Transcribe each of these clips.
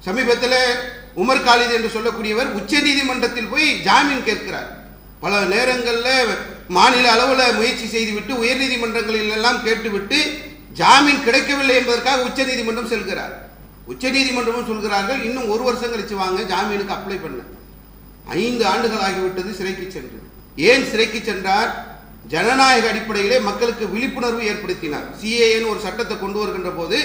சமீபத்தில் Umar Khalid என்று சொல்லக்கூடியவர் உச்ச நீதிமன்றத்தில் போய் ஜாமீன் கேட்கிறார். பல நேரங்களில் மாநில அளவில் முயற்சி செய்துவிட்டு உயர் நீதிமன்றங்களில் எல்லாம் கேட்டுவிட்டு ஜாமீன் கிடைக்கவில்லை என்பதற்காக உச்ச நீதிமன்றம் செல்கிறார். உச்ச நீதிமன்றமும் சொல்கிறார்கள், இன்னும் 1 வருஷம் கழிச்சு வாங்க ஜாமீனுக்கு அப்ளை பண்ண. 5 ஆண்டுகள் ஆகிவிட்டது சிறைக்கு சென்று. ஏன் சிறைக்கு சென்றார்? ஜனநாயக அடிப்படையிலே மக்களுக்கு விழிப்புணர்வு ஏற்படுத்தினார். சிஏஏன்னு ஒரு சட்டத்தை கொண்டு வருகின்ற போது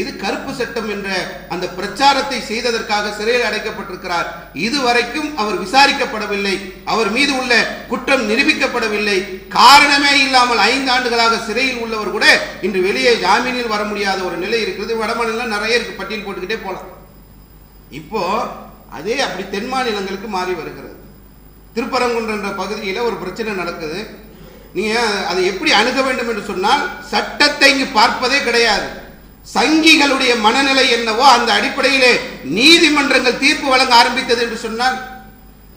இது கருப்பு சட்டம் என்ற அந்த பிரச்சாரத்தை செய்ததற்காக சிறையில் அடைக்கப்பட்டிருக்கிறார். இதுவரைக்கும் அவர் விசாரிக்கப்படவில்லை, அவர் மீது உள்ள குற்றம் நிரூபிக்கப்படவில்லை. காரணமே இல்லாமல் 5 ஆண்டுகளாக சிறையில் உள்ளவர் கூட இன்று வெளியே ஜாமீனில் வர முடியாத ஒரு நிலை இருக்கிறது. வடமாநிலம் நிறைய இருக்கு, பட்டியல் போட்டுக்கிட்டே போலாம். இப்போ அதே அப்படி தென் மாநிலங்களுக்கு மாறி வருகிறது. திருப்பரங்குன்றம் என்ற பகுதியில் ஒரு பிரச்சனை நடக்குது. நீங்க அதை எப்படி அணுக வேண்டும் என்று சொன்னால், சட்டத்தை இங்கு பார்ப்பதே கிடையாது. சங்கிகளுடைய மனநிலை என்னவோ அந்த அடிப்படையிலே நீதிமன்றங்கள் தீர்ப்பு வழங்க ஆரம்பித்தது என்று சொன்னால்,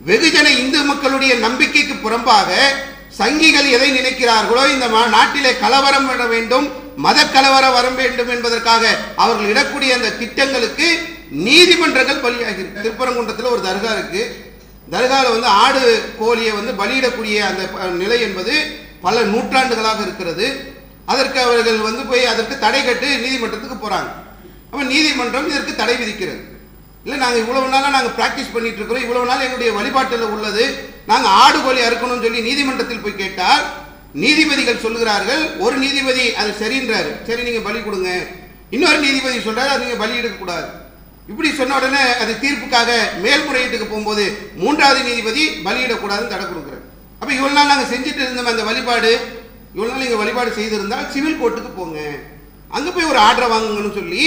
வெகுஜன இந்து மக்களுடைய நம்பிக்கைக்கு புறம்பாக சங்கிகள் எதை நினைக்கிறார்களோ, இந்த நாட்டிலே கலவரம் வர வேண்டும், மத கலவரம் வர வேண்டும் என்பதற்காக அவர்கள் இடக்கூடிய அந்த திட்டங்களுக்கு நீதிமன்றங்கள் பலியாகி. திருப்பரங்குன்றத்தில் ஒரு தர்கா இருக்கு. தர்காவில் ஆடு கோழியை பலியிடக்கூடிய அந்த நிலை என்பது பல நூற்றாண்டுகளாக இருக்கிறது. அதற்கு அவர்கள் போய் அதற்கு தடை கட்டு நீதிமன்றத்துக்கு போறாங்க. அப்ப நீதிமன்றம் இதற்கு தடை விதிக்கிறது. இல்லை, நாங்கள் இவ்வளவு நாளாக நாங்கள் பிராக்டிஸ் பண்ணிட்டு இருக்கிறோம், இவ்வளவு நாள் எங்களுடைய வழிபாட்டில் உள்ளது, நாங்கள் ஆடு கோழி அறுக்கணும்னு சொல்லி நீதிமன்றத்தில் போய் கேட்டால் நீதிபதிகள் சொல்லுகிறார்கள், ஒரு நீதிபதி அது சரின்றாரு, சரி நீங்க பலி கொடுங்க. இன்னொரு நீதிபதி சொல்றாரு, அது நீங்க பலி எடுக்கக்கூடாது. இப்படி சொன்ன உடனே அது தீர்ப்புக்காக மேல்முறையீட்டுக்கு போகும்போது 3வது நீதிபதி பலியிடக்கூடாதுன்னு தடை கொடுக்குறாரு. அப்ப இவ்வளவு நாள் நாங்கள் செஞ்சுட்டு இருந்தோம் அந்த வழிபாடு, இவ்வளவு நாள் நீங்க வழிபாடு செய்திருந்தால் சிவில் கோர்ட்டுக்கு போங்க, அங்க போய் ஒரு ஆர்டர் வாங்குங்கன்னு சொல்லி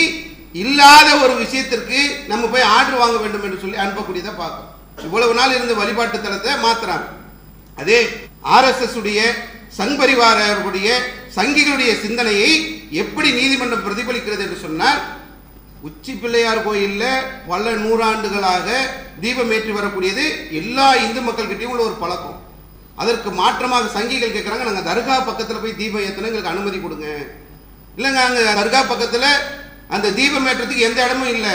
இல்லாத ஒரு விஷயத்திற்கு நம்ம போய் ஆர்டர் வாங்க வேண்டும் என்று சொல்லி அனுப்பக்கூடியதை பார்க்கணும். இவ்வளவு நாள் இருந்த வழிபாட்டு தலத்தை மாத்துறாங்க. அதே RSS உடைய சங் பரிவாரர்களுடைய சங்கிகளுடைய சிந்தனையை எப்படி நீதிமன்றம் பிரதிபலிக்கிறது என்று சொன்னால், உச்சி பிள்ளையார் கோயில்ல பல நூறாண்டுகளாக தீபம் ஏற்றி வரக்கூடியது எல்லா இந்து மக்கள்கிட்டையும் உள்ள ஒரு பழக்கம். அதற்கு மாற்றமாக சங்கிகள் கேட்குறாங்க, நாங்கள் தர்கா பக்கத்தில் போய் தீபம் ஏற்றினா எங்களுக்கு அனுமதி கொடுங்க. இல்லைங்க, அங்கே தர்கா பக்கத்தில் அந்த தீபம் ஏற்றத்துக்கு எந்த இடமும் இல்லை,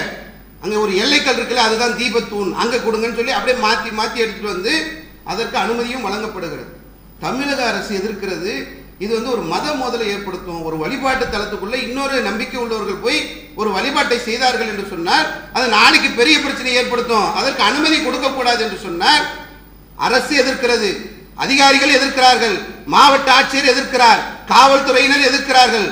அங்கே ஒரு எல்லைக்கல் இருக்குல்ல, அதுதான் தீபத்தூண், அங்கே கொடுங்கன்னு சொல்லி அப்படியே மாற்றி மாற்றி எடுத்துகிட்டு அதற்கு அனுமதியும் வழங்கப்படுகிறது. தமிழக அரசு எதிர்க்கிறது. இது ஒரு மத மோதலை ஏற்படுத்தும். ஒரு வழிபாட்டு தலத்துக்குள்ள இன்னொரு நம்பிக்கை உள்ளவர்கள் போய் ஒரு வழிபாட்டை செய்தார்கள் என்று சொன்னால் அது நாளைக்கு பெரிய பிரச்சனை ஏற்படுத்தும். அதற்கு அனுமதி கொடுக்கக்கூடாது என்று சொன்னால் அரசு எதிர்க்கிறது, அதிகாரிகள் எதிர்க்கிறார்கள், மாவட்ட ஆட்சியர் எதிர்க்கிறார், காவல்துறையினர் எதிர்க்கிறார்கள்.